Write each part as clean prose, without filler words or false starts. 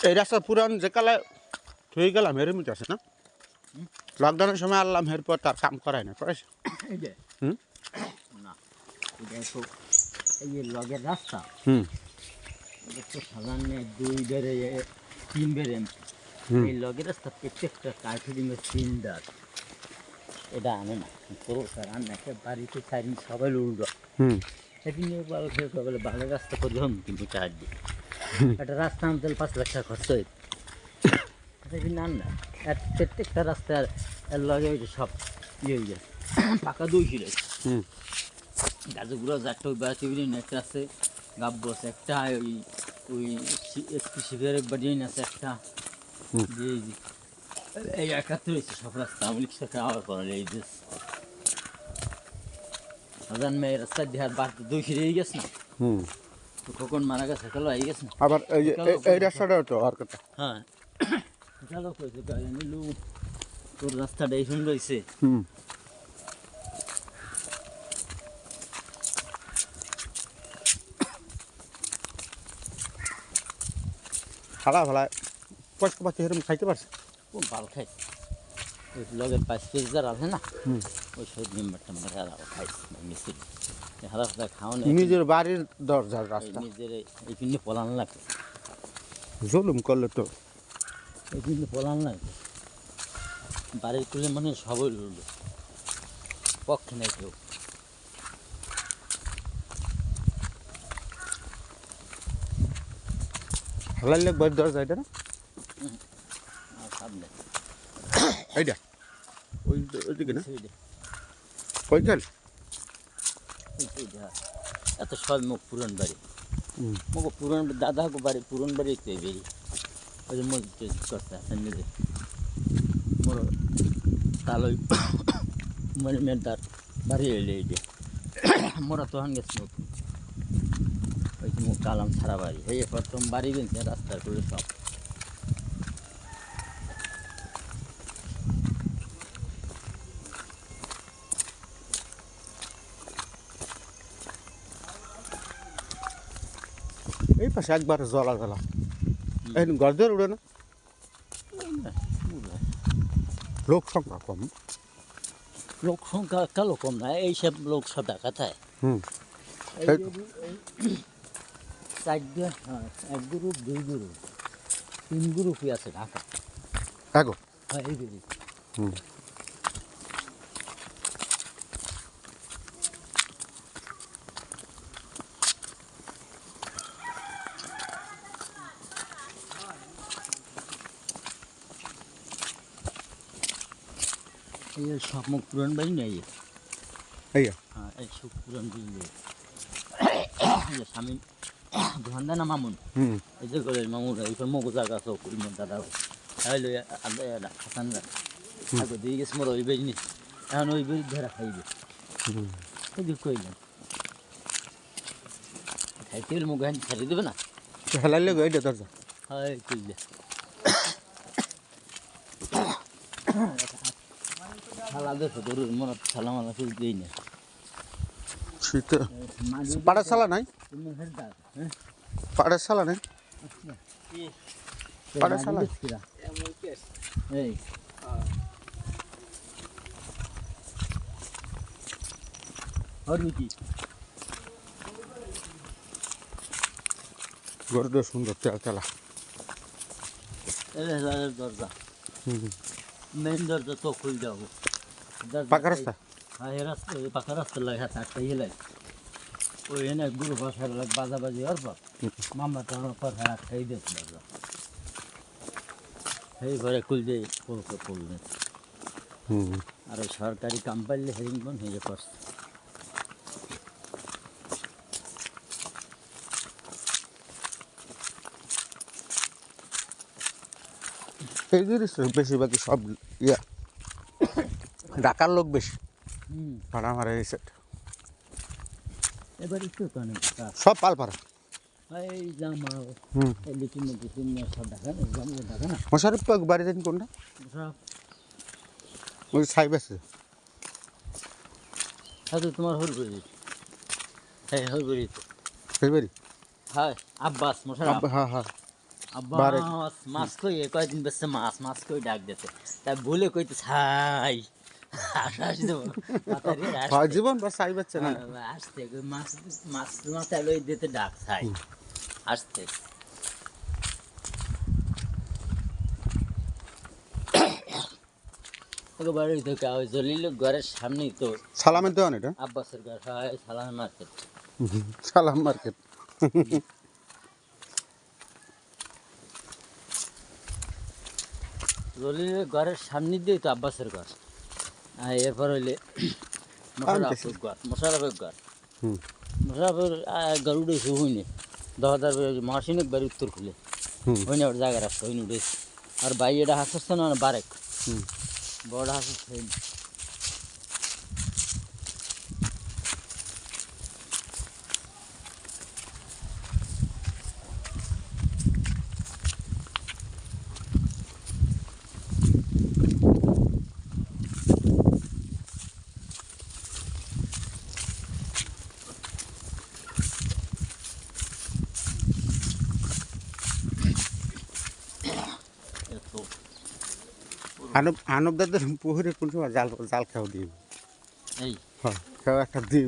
এই রাস্তা পুরান যে কালে থই গেলাম হেরে মিট আছে না লকডাউনের সময় আনলাম এরপর তার কাম করায় না করেছে এই যে হুম না এটা তো এই যে লগের রাস্তা হুম এটা তো সাধারণ দুই বেড়ে তিন বেড়ে এই লগের রাস্তা প্রত্যেকটা কাঠুরিমের তিনদার এটা আনে না পুরো স্যার আনে একটা বাড়িতে চারি সবাই উল্টো হুম সেদিন ভালো খেয়ে সকালে ভালো রাস্তা করে হম কিন্তু চার দিন একটা রাস্তা আনতে 5 লাখ টাকা খরচ হয়েছে সেদিন আন না প্রত্যেকটা রাস্তার এর লগে ওই সব ইয়ে হয়ে যায় পাকা দুই ছিল হুম গাছগুলো যারটা ওই বেড়াতে একটা আছে গাব বস একটা ওই ওই একটু শিখের বাড়ি আছে একটা যে এই একাত্তর হয়েছে সব রাস্তা আমি সাথে আবার করালে এই দেশ সাধারণ মেয়ের রাস্তা দেহার বাড়তে দুই ফিরে গেছে না হুম তো কখন মারা গেছে কালো হয়ে গেছে না আবার এই যে এই রাস্তাটাও তো আর কথা হ্যাঁ কালো কইছে নিলু তোর রাস্তাটা এই সুন্দর হয়েছে হুম খালা ভালা পয়সা পাচ্ছি এরকম খাইতে পারছে খুব ভালো খাইছে ওই লগের 5 কেজি যার আছে না হুম ওই সব মেম্বারটা মানে খাইছে মিছিল হারা হারা খাওয়ানো নিজের বাড়ির দরজার রাস্তা নিজের এই পিন্ডে পলান লাগে জুলুম করলে তো এই পিন্ডে পলান লাগে বাড়ির তুলে মানে সবই লুলো পক্ষে নেই কেউ হালাই লাগ বাড়ির দরজা এটা না আর সামনে এইটা ওইদিকে না ওইখানে এত সব মুখ পুরন বাড়ি মুখ পুরন দাদা বাড়ি পুরন বাড়ি তো বেরি ওই যে মসজিদ করতে আসেন নিজে মোর তালই মানে মেয়েটার বাড়ি এলে এই যে মোরা তখন গেছে নতুন ওই যে মুখ কালাম সারা বাড়ি এই প্রথম বাড়ি কিনছে রাস্তার করে সব এই পাশে একবার জলা জলা এই গর্দের উড়ে না লোক সংখ্যা কম লোক সংখ্যা কালো কম না এইসব লোক সব দেখা থাকে হুম এক গ্রুপ 2 গ্রুপ 3 গ্রুপই আছে ঢাকা এগো হ্যাঁ এই বেরি হুম এই সব মুখ পুরান বাড়ি নেই এই হ্যাঁ এই সব পুরান বাড়ি স্বামী ধন্দা না মামুন হুম এই যে করে মামুন এই মগু জায়গা আছে কুড়িমন দাদা তাই লই হাসান আগে দিয়ে গেছে মোর ওই বেরি নি এখন ওই বেরি ধরা খাইবে এই যে কইলাম খাইতে হলে মুখ ছেড়ে দেবে না হেলাই লাগ এইটা দরজা হয় কইলে খালা দেখো তোর মনে খালা মালা ফেল দিই না শীতে পাড়াশালা নাই পাড়াশালা নাই পাড়াশালা এই হরুচি গর্দের সুন্দর তেল তেলা দরজা হুম মেন দরজা তো খুল যাবো পাকা রাস্তা হ্যাঁ এই রাস্তা ওই পাকা রাস্তা লাগে হাতে একটা ইয়ে লাগে ওই এনে গুরু ভাষার লাগে বাজাবাজি হওয়ার পর মামলা টানার পর হ্যাঁ একটাই দিয়েছে দরজা সেই ঘরে খুল দিয়ে খুলবে হুম আর ওই সরকারি কাম পাইলে হেরিংবন হয়ে করছে এই জিনিস বেশিরভাগই সব ইয়া ঢাকার লোক বেশি ভাড়া মারা এই সেট এবার একটু কানে সব পালপাড়া এই জামা হুম এই লিটিন লিটিন সব দেখা দেখা না মশারিফ তো বাড়ি যান কোনটা সব ওই সাইব আছে হ্যাঁ তো তোমার হরবরি হ্যাঁ হরবরি সেই বাড়ি হ্যাঁ আব্বাস মশার হ্যাঁ হ্যাঁ আব্বা বারে মাছ কই কয়দিন বেশি মাছ কই ডাক দিতে তাই বলে কইতে ছাই হাসি দেবো মাথায় হয় জীবন বা চাই বাচ্চা না আসতে মাছ মাছ মাথায় লই দিতে ডাক ছাই আসতে একেবারে তো ওই জলিল ঘরের সামনেই তো সালামের দোকান এটা আব্বাসের ঘর হয় সালাম মার্কেট সালাম মার্কেট জলিলের ঘরের সামনে দিয়ে তো আব্বাসের ঘর আর এরপর হইলে মোশারফের ঘর মোশারফের ঘর হুম মোশারফের ঘর উঠেছে হইনি 10,000 মাসিনিক বাড়ি উত্তর খুলে হুম হইনি ওর জায়গা রাখছে হইনি উঠেছে আর ভাই এটা হাসছে না বারেক হুম বড় হাসছে এত আনব দাদের পুকুরে কোন সময় জাল জাল খাও দিই এই হ্যাঁ খাও একটা দিই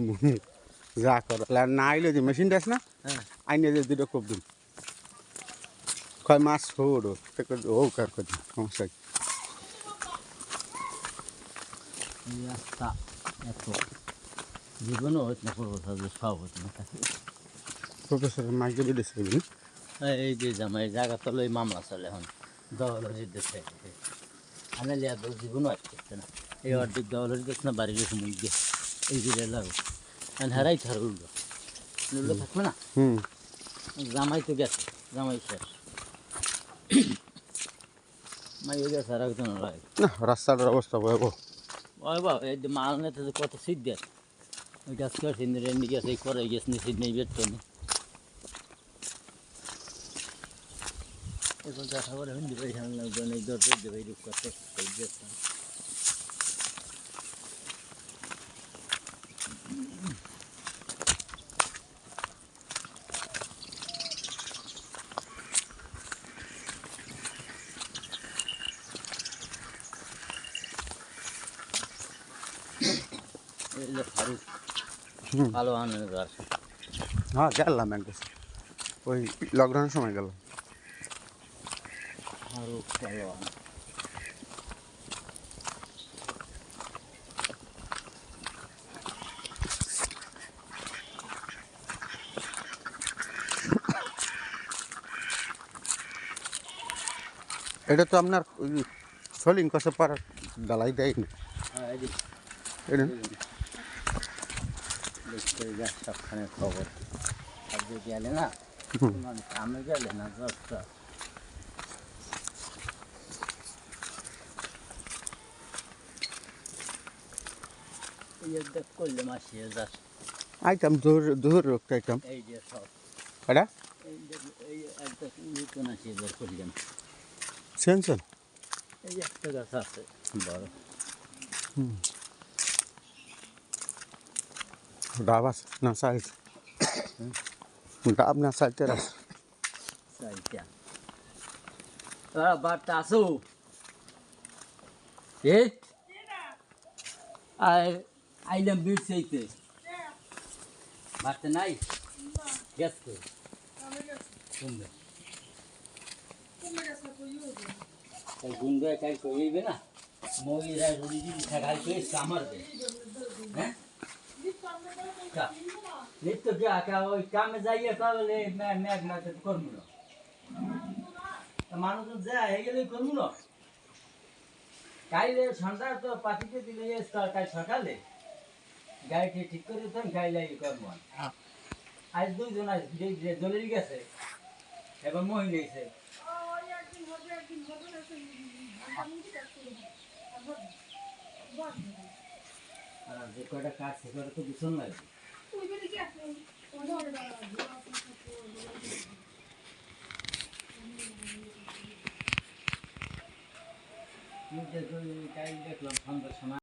যা কর না আইলে যে মেশিনটা আছে না হ্যাঁ আইনে যে দুটো কোপ দিন কয় মাছ ছোড়ো ও কার কথা সমস্যা কি? এই রাস্তা এত জীবনও হচ্ছে না করবো তাহলে সব হচ্ছে না প্রফেসরের মাইকে বেড়েছে বুঝলি এই যে জামাই জায়গা তো লই মামলা চলে এখন দহলজি দেখে আনালি আর জীবনও আসতেছে না এই অর্ধেক দহলজি দেখছে না বাড়ির মুখ দিয়ে এই যে লাগো হারাই থার উঠলো উঠলো থাকবে না হুম জামাই তো গেছে জামাই শেষ মাই গেছে আর একজন লাগে না রাস্তাটার অবস্থা ভয়াবহ ওই বাবা এই যে মাল নেতে কত সিট দেয় ওই গাছ কাটছে রেন্ডি গেছে এই করে গেছে সিট নেই বেট করে এখন দেখা করে হিন্দি ভাই সামনে লাগবে না এই দরজা দেবে এই রূপ করতে এই গেছে এই যে ফারুক হুম ভালো আনের ঘর হ্যাঁ গেলাম একবার ওই লকডাউনের সময় গেলাম ফারুক ভালো আন এটা তো আপনার ওই সলিং কষে পাড়ার ডালাই দেয় না এই যে এটা দেখতে যা সবখানে খবর আর যে গেলে না হুম মানুষ আমি গেলে না দশটা এই যে দেখ করলে মাসিয়ে যাস আইটাম দূর রোগটা আইটাম এই যে সব এটা এই যে এই একটা নতুন আসিয়ে বের করলাম সেনসন এই যে একটা গাছ আছে বড় হুম ডাব আছে না সাইজ ডাব না সাইজের আছে সাইটা বার্তা আসো এ আইলাম বিট চাইতে বার্তা নাই গ্যাস তো শুনবে তাই গুনবে কাল কইবে না মহিলা রুটি যদি খাই কই সামার দে হ্যাঁ নিত্য কি আকা ওই কামে যাইয়ে তাহলে ম্যাগ না তো করবো না মানুষ যায় হয়ে গেলে করবো না কাইলে সন্ধ্যা তো পাতিতে দিলে কাল সকালে গাড়িটি ঠিক করে দিতাম গাইলে করবো আজ দুইজন আজ জলিল গেছে এবার মহিলা গেছে আর যে কয়টা কাজ সে কয়টা তো ভীষণ লাগবে দেখলাম সন্ধ্যার সময়